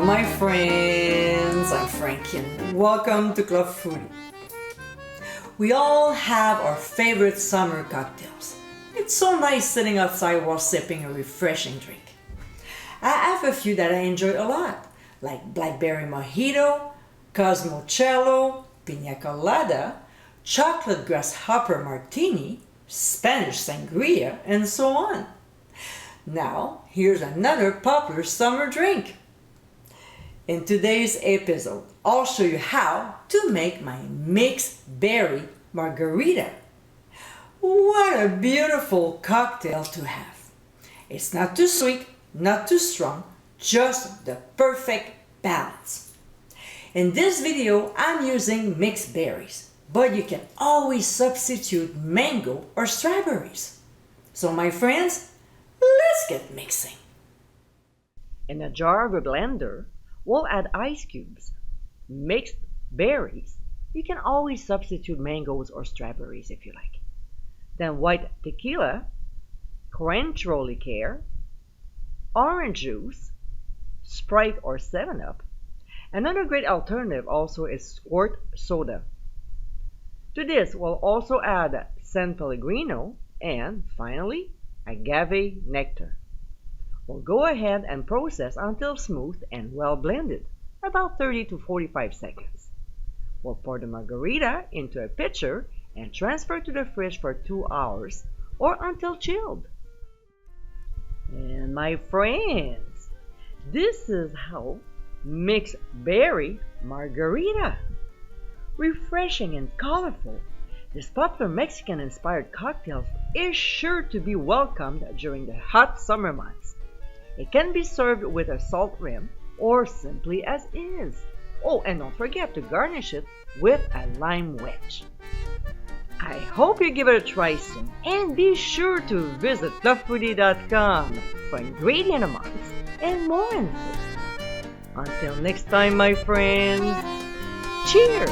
My friends, I'm Frankie and welcome to Club Foodie. We all have our favorite summer cocktails. It's so nice sitting outside while sipping a refreshing drink. I have a few that I enjoy a lot, like blackberry mojito, cosmocello, pina colada, chocolate grasshopper martini, Spanish sangria, and so on. Now, here's another popular summer drink. In today's episode, I'll show you how to make my Mixed Berry Margarita. What a beautiful cocktail to have. It's not too sweet, not too strong, just the perfect balance. In this video, I'm using mixed berries, but you can always substitute mango or strawberries. So my friends, let's get mixing. In a jar of a blender, we'll add ice cubes, mixed berries. You can always substitute mangoes or strawberries if you like. Then white tequila, Cointreau liqueur, orange juice, Sprite or 7-Up. Another great alternative also is squirt soda. To this, we'll also add San Pellegrino and, finally, agave nectar. We'll go ahead and process until smooth and well blended, about 30 to 45 seconds. We'll pour the margarita into a pitcher and transfer to the fridge for 2 hours or until chilled. And my friends, this is how Mixed Berry Margarita. Refreshing and colorful, this popular Mexican-inspired cocktail is sure to be welcomed during the hot summer months. It can be served with a salt rim or simply as is. Oh, and don't forget to garnish it with a lime wedge. I hope you give it a try soon, and be sure to visit clubfoodie.com for ingredient amounts and more info. Until next time, my friends, cheers!